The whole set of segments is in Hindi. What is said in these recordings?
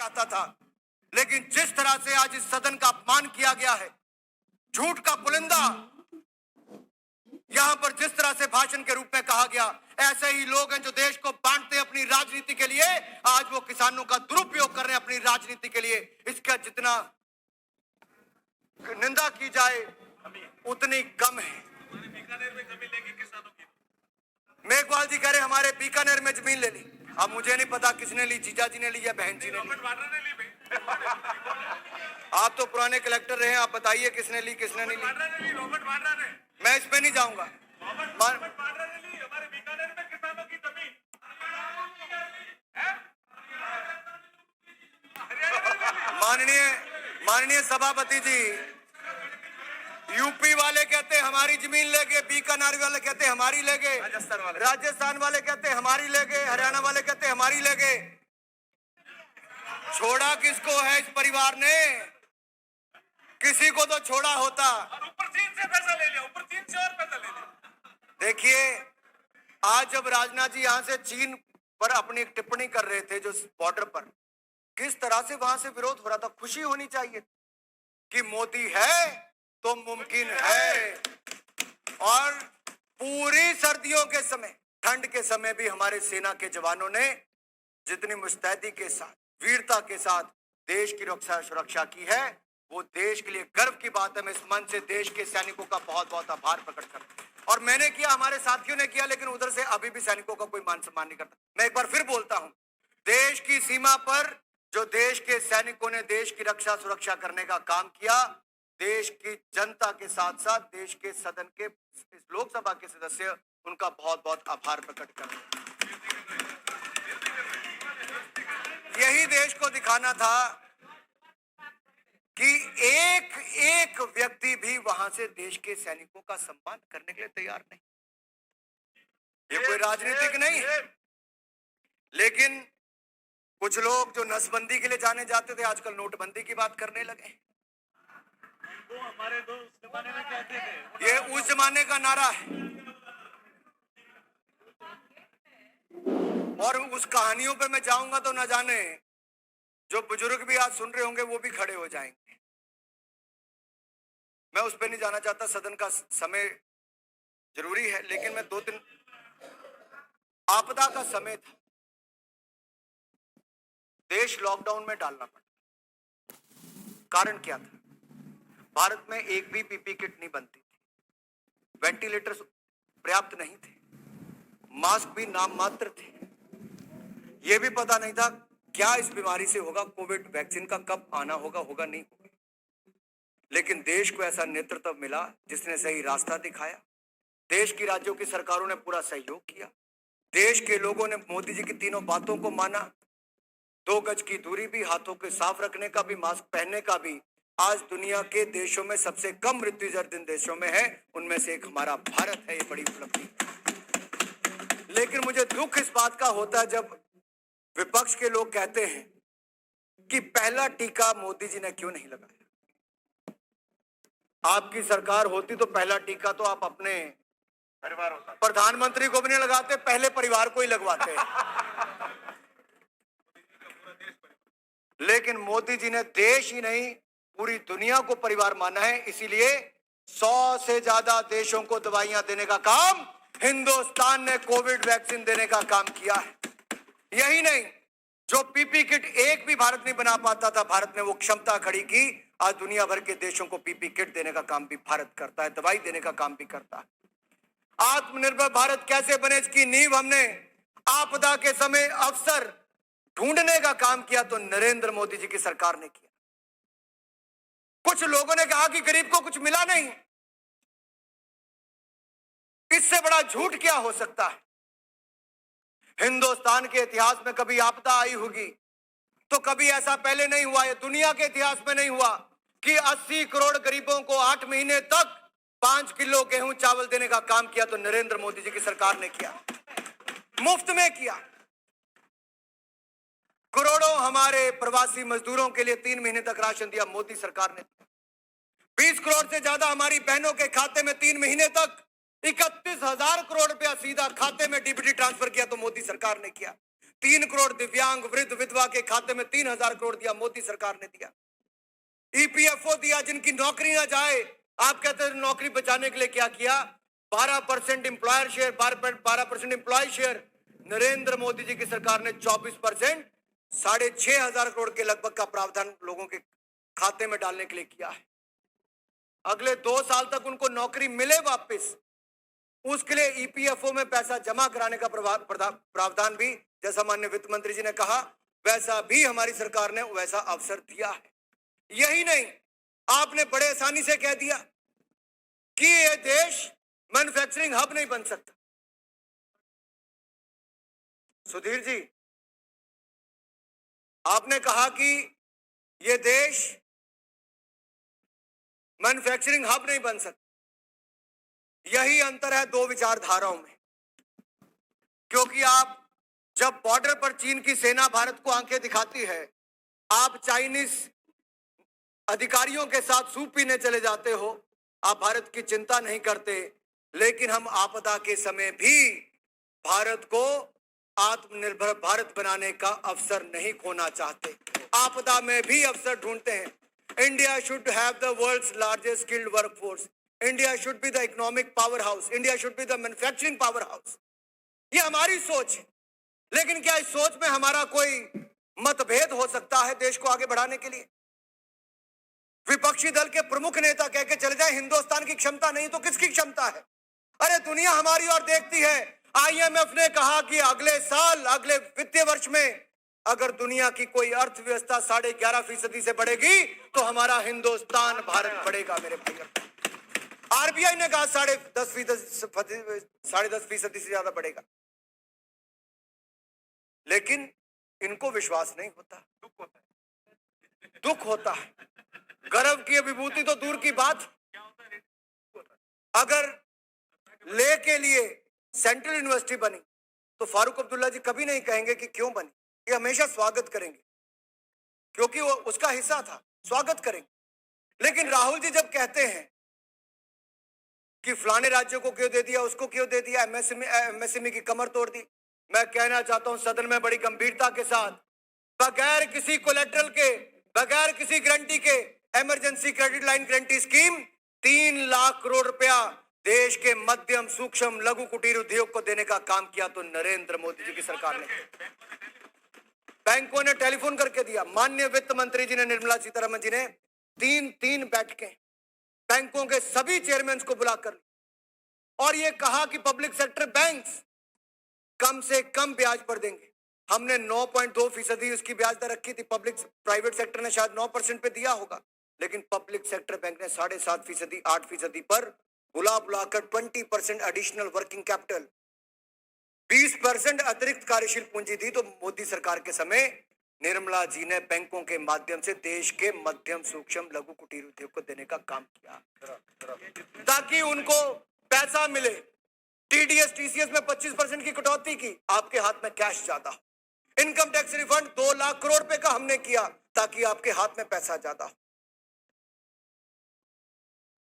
चाहता था, लेकिन जिस तरह से आज इस सदन का अपमान किया गया है, झूठ का पुलिंदा यहां पर जिस तरह से भाषण के रूप में कहा गया, ऐसे ही लोग हैं जो देश को बांटते हैं अपनी राजनीति के लिए। आज वो किसानों का दुरुपयोग कर रहे हैं अपनी राजनीति के लिए। इसका जितना निंदा की जाए उतनी कम है। बीकानेर में जमीन लेगी किसानों की। मेघवाल जी कह रहे हमारे बीकानेर में जमीन ले ली। अब मुझे नहीं पता किसने ली, जीजा जी ने ली या बहन जी ने ली। आप तो पुराने कलेक्टर रहे हैं, आप बताइए किसने ली किसने नहीं ली। रॉबर्ट वाड्रा ने। मैं इस पे नहीं जाऊंगा। रॉबर्ट वाड्रा ने ली हमारे बीकानेर में किसानों की जमीन। माननीय सभापति जी, यूपी वाले कहते हमारी जमीन ले गए, बीकानेर वाले कहते हमारी ले गए, राजस्थान वाले कहते हमारी ले गए, हरियाणा वाले कहते हमारी ले गए। छोड़ा किसको है इस परिवार ने? किसी को तो छोड़ा होता। और ऊपर चीन से पैसा ले लिया, ऊपर चीन से और पैसा ले लिया। देखिए, आज जब राजनाथ जी यहां से चीन पर अपनी एक टिप्पणी कर रहे थे, जो बॉर्डर पर किस तरह से वहां से विरोध हो रहा था। खुशी होनी चाहिए कि मोदी है तो मुमकिन है। और पूरी सर्दियों के समय, ठंड के समय भी हमारे सेना के जवानों ने जितनी मुस्तैदी के साथ, वीरता के साथ देश की रक्षा सुरक्षा की है, वो देश के लिए गर्व की बात है। मैं इस मंच से देश के सैनिकों का बहुत बहुत आभार प्रकट करता हूं। और मैंने किया, हमारे साथियों ने किया, लेकिन उधर से अभी भी सैनिकों का कोई मान सम्मान नहीं करता। मैं एक बार फिर बोलता हूं, देश की सीमा पर जो देश के सैनिकों ने देश की रक्षा सुरक्षा करने का काम किया, देश की जनता के साथ साथ देश के सदन के लोकसभा के सदस्य उनका बहुत बहुत आभार प्रकट कर रहे हैं। यही देश को दिखाना था कि एक एक व्यक्ति भी वहां से देश के सैनिकों का सम्मान करने के लिए तैयार नहीं। ये कोई राजनीतिक नहीं है, लेकिन कुछ लोग जो नसबंदी के लिए जाने जाते थे, आजकल नोटबंदी की बात करने लगे। वो हमारे दो उस जमाने में कहते थे। ये उस जमाने का नारा है। और उस कहानियों पे मैं जाऊंगा तो न जाने जो बुजुर्ग भी आज सुन रहे होंगे वो भी खड़े हो जाएंगे। मैं उस पे नहीं जाना चाहता, सदन का समय जरूरी है। लेकिन मैं 2 दिन, आपदा का समय था, देश लॉकडाउन में डालना पड़ा। कारण क्या था? भारत में एक भी पीपी किट नहीं बनती थी, वेंटिलेटर्स पर्याप्त नहीं थे, मास्क भी नाम मात्र थे। यह भी पता नहीं था क्या इस बीमारी से होगा, कोविड वैक्सीन का कब आना होगा, होगा नहीं होगा। लेकिन देश को ऐसा नेतृत्व मिला जिसने सही रास्ता दिखाया। देश की राज्यों की सरकारों ने पूरा सहयोग किया। देश के लोगों ने मोदी जी की तीनों बातों को माना। 2 गज की दूरी भी, हाथों के साफ रखने का भी, मास्क पहनने का भी। आज दुनिया के देशों में सबसे कम मृत्यु दर जिन देशों में है, उनमें से एक हमारा भारत है। ये बड़ी उपलब्धि। लेकिन मुझे दुख इस बात का होता है जब विपक्ष के लोग कहते हैं कि पहला टीका मोदी जी ने क्यों नहीं लगाया। आपकी सरकार होती तो पहला टीका तो आप अपने परिवार होता, प्रधानमंत्री को भी नहीं लगाते, पहले परिवार को ही लगवाते। लेकिन मोदी जी ने देश ही नहीं पूरी दुनिया को परिवार माना है। इसीलिए 100 से ज्यादा देशों को दवाइयां देने का काम हिंदुस्तान ने कोविड वैक्सीन देने का काम किया है। यही नहीं, जो पीपी किट एक भी भारत नहीं बना पाता था, भारत ने वो क्षमता खड़ी की। आज दुनिया भर के देशों को पीपी किट देने का काम भी भारत करता है, दवाई देने का काम भी करता है। आत्मनिर्भर भारत कैसे बने, इसकी नींव हमने आपदा के समय अवसर ढूंढने का काम किया तो नरेंद्र मोदी जी की सरकार ने किया। कुछ लोगों ने कहा कि गरीब को कुछ मिला नहीं। इससे बड़ा झूठ क्या हो सकता है? हिंदुस्तान के इतिहास में कभी आपदा आई होगी तो कभी ऐसा पहले नहीं हुआ है, दुनिया के इतिहास में नहीं हुआ कि 80 करोड़ गरीबों को 8 महीने तक 5 किलो गेहूं चावल देने का काम किया तो नरेंद्र मोदी जी की सरकार ने किया, मुफ्त में किया। करोड़ों हमारे प्रवासी मजदूरों के लिए 3 महीने तक राशन दिया मोदी सरकार ने। 20 करोड़ से ज्यादा हमारी बहनों के खाते में 3 महीने तक 31,000 करोड़ रुपया सीधा खाते में डीबीटी ट्रांसफर किया तो मोदी सरकार ने किया। 3 करोड़ दिव्यांग वृद्ध विधवा के खाते में 3,000 करोड़ दिया, मोदी सरकार ने दिया। ईपीएफओ दिया, जिनकी नौकरी ना जाए। आप कहते हैं नौकरी बचाने के लिए क्या किया? 12% employer share, 12% employee share. Narendra Modi ji की सरकार ने 24%, 6,500 करोड़ के लगभग का प्रावधान लोगों के खाते में डालने के लिए किया है। अगले 2 साल तक उनको नौकरी मिले वापस, उसके लिए ईपीएफओ में पैसा जमा कराने का प्रावधान भी, जैसा माननीय वित्त मंत्री जी ने कहा, वैसा भी हमारी सरकार ने वैसा अवसर दिया है। यही नहीं, आपने बड़े आसानी से कह दिया कि ये देश मैन्युफैक्चरिंग हब नहीं बन सकता। सुधीर जी, आपने कहा कि ये देश मैन्युफैक्चरिंग हब नहीं बन सकता। यही अंतर है 2 विचारधाराओं में, क्योंकि आप जब बॉर्डर पर चीन की सेना भारत को आंखें दिखाती है, आप चाइनीज अधिकारियों के साथ सूप पीने चले जाते हो, आप भारत की चिंता नहीं करते। लेकिन हम आपदा के समय भी भारत को आत्मनिर्भर भारत बनाने का अवसर नहीं खोना चाहते, आपदा में भी अवसर ढूंढते हैं। India should have the world's largest skilled workforce, India should be the economic power house, India should be the manufacturing power house. ये हमारी सोच है। लेकिन क्या इस सोच में हमारा कोई मतभेद हो सकता है देश को आगे बढ़ाने के लिए? विपक्षी दल के प्रमुख नेता कह के चले जाए हिंदुस्तान की क्षमता नहीं तो किसकी क्षमता है? अरे दुनिया हमारी ओर देखती है। आईएमएफ ने कहा कि अगले साल, अगले वित्तीय वर्ष में अगर दुनिया की कोई अर्थव्यवस्था 11.5% से बढ़ेगी तो हमारा हिंदुस्तान भारत बढ़ेगा। मेरे भाइयों, आरबीआई ने कहा 10.5% से ज्यादा बढ़ेगा, लेकिन इनको विश्वास नहीं होता, दुख होता है। गर्व की विभूति तो दूर की बात, अगर ले के लिए सेंट्रल यूनिवर्सिटी बनी तो फारूक अब्दुल्ला जी कभी नहीं कहेंगे कि क्यों बनी, ये हमेशा स्वागत करेंगे, क्योंकि वो उसका हिस्सा था, स्वागत करेंगे। लेकिन राहुल जी जब कहते हैं कि फलाने राज्यों को क्यों दे दिया, उसको क्यों दे दिया, एमएसएमई की कमर तोड़ दी, मैं कहना चाहता हूं सदन में बड़ी गंभीरता के साथ, बगैर किसी कोलेटरल के, बगैर किसी गारंटी के emergency credit line guarantee scheme 3 lakh crore रुपया देश के मध्यम सूक्ष्म लघु कुटीर उद्योग को देने का काम किया तो नरेंद्र मोदी जी की सरकार ने। बैंकों ने टेलीफोन करके दिया, माननीय वित्त मंत्री जी ने, निर्मला सीतारमण जी ने 3 बैठकें बैंकों के सभी चेयरमैन को बुलाकर और ये कहा कि पब्लिक सेक्टर बैंक्स कम से कम ब्याज पर देंगे। हमने 9.2% उसकी ब्याज दर रखी थी, प्राइवेट सेक्टर ने शायद 9% पे दिया होगा, लेकिन पब्लिक सेक्टर बैंक ने 7.5%, 8% पर बुलाकर 20% एडिशनल वर्किंग कैपिटल, 20% अतिरिक्त कार्यशील पूंजी दी। तो मोदी सरकार के समय निर्मला जी ने बैंकों के माध्यम से देश के मध्यम सूक्ष्म लघु कुटीर उद्योग को देने का काम किया ताकि उनको पैसा मिले। टीडीएस टीसीएस में 25% की कटौती की, आपके हाथ में कैश ज्यादा हो। Income tax refund 2 lakh crore रुपए का हमने किया ताकि आपके हाथ में पैसा ज्यादा हो।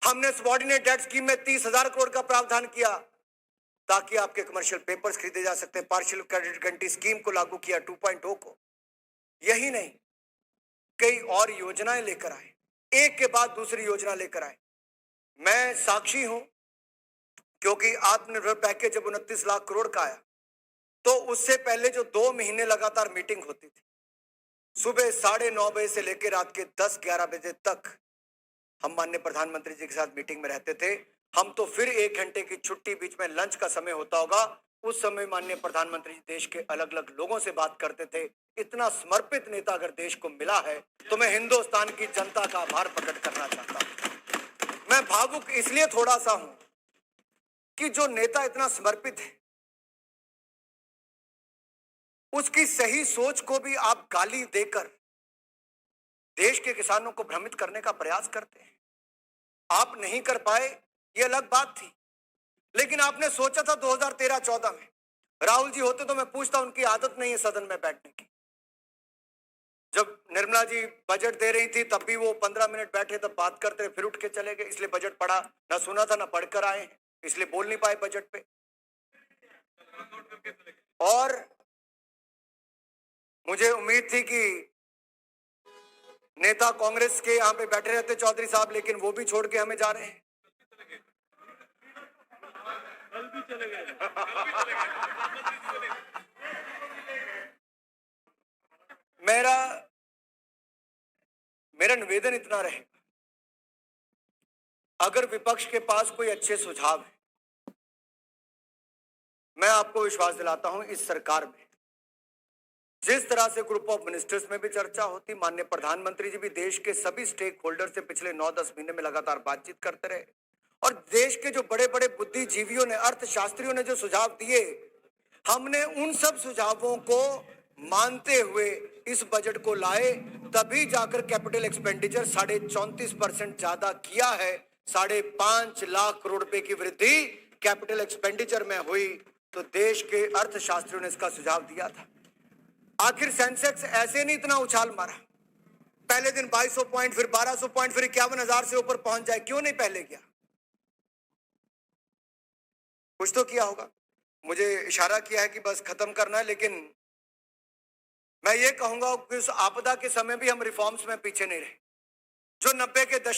हमने सबऑर्डिनेट डेट स्कीम में 30,000 करोड़ का प्रावधान किया ताकि आपके कमर्शियल पेपर्स खरीदे जा सकते हैं। पार्शियल क्रेडिट गारंटी स्कीम को लागू किया 2.0 को। यही नहीं, कई और योजनाएं लेकर आए, एक के बाद दूसरी योजना लेकर आए। मैं साक्षी हूं, क्योंकि आत्मनिर्भर पैकेज जब 29 लाख करोड़ का आया तो उससे पहले जो 2 महीने लगातार मीटिंग होती थी, सुबह 9:30 बजे से लेकर रात के 10-11 बजे तक हम माननीय प्रधानमंत्री जी के साथ मीटिंग में रहते थे। हम तो फिर 1 घंटे की छुट्टी, बीच में लंच का समय होता होगा, उस समय माननीय प्रधानमंत्री जी देश के अलग अलग लोगों से बात करते थे। इतना समर्पित नेता अगर देश को मिला है तो मैं हिंदुस्तान की जनता का आभार प्रकट करना चाहता हूं। मैं भावुक इसलिए थोड़ा सा हूं कि जो नेता इतना समर्पित है उसकी सही सोच को भी आप गाली देकर देश के किसानों को भ्रमित करने का प्रयास करते हैं। आप नहीं कर पाए, ये अलग बात थी, लेकिन आपने सोचा था 2013-14 में राहुल जी होते तो मैं पूछता, उनकी आदत नहीं है सदन में बैठने की। जब निर्मला जी बजट दे रही थी तब भी वो 15 मिनट बैठे, तब बात करते, फिर उठ के चले गए। इसलिए बजट पढ़ा ना, सुना था ना, पढ़कर आए हैं, इसलिए बोल नहीं पाए बजट पे। और मुझे उम्मीद थी कि नेता कांग्रेस के यहां पे बैठे रहते चौधरी साहब, लेकिन वो भी छोड़ के हमें जा रहे हैं। कल भी चले गए। मेरा निवेदन इतना रहेगा, अगर विपक्ष के पास कोई अच्छे सुझाव है, मैं आपको विश्वास दिलाता हूं इस सरकार में जिस तरह से ग्रुप ऑफ मिनिस्टर्स में भी चर्चा होती, माननीय प्रधानमंत्री जी भी देश के सभी स्टेक होल्डर से पिछले 9-10 महीने में लगातार बातचीत करते रहे, और देश के जो बड़े बड़े बुद्धिजीवियों ने, अर्थशास्त्रियों ने जो सुझाव दिए, हमने उन सब सुझावों को मानते हुए इस बजट को लाए, तभी जाकर कैपिटल एक्सपेंडिचर 34.5% ज्यादा किया है। 5.5 लाख करोड़ रुपए की वृद्धि कैपिटल एक्सपेंडिचर में हुई, तो देश के अर्थशास्त्रियों ने इसका सुझाव दिया था। आखिर सेंसेक्स ऐसे नहीं इतना उछाल मारा, पहले दिन 2200 पॉइंट, फिर 1200 पॉइंट, फिर 51,000 से ऊपर पहुंच जाए, क्यों नहीं पहले किया? कुछ तो किया होगा। मुझे इशारा किया है कि बस खत्म करना है, लेकिन मैं ये कहूंगा कि उस आपदा के समय भी हम रिफॉर्म्स में पीछे नहीं रहे। जो 90 के दशक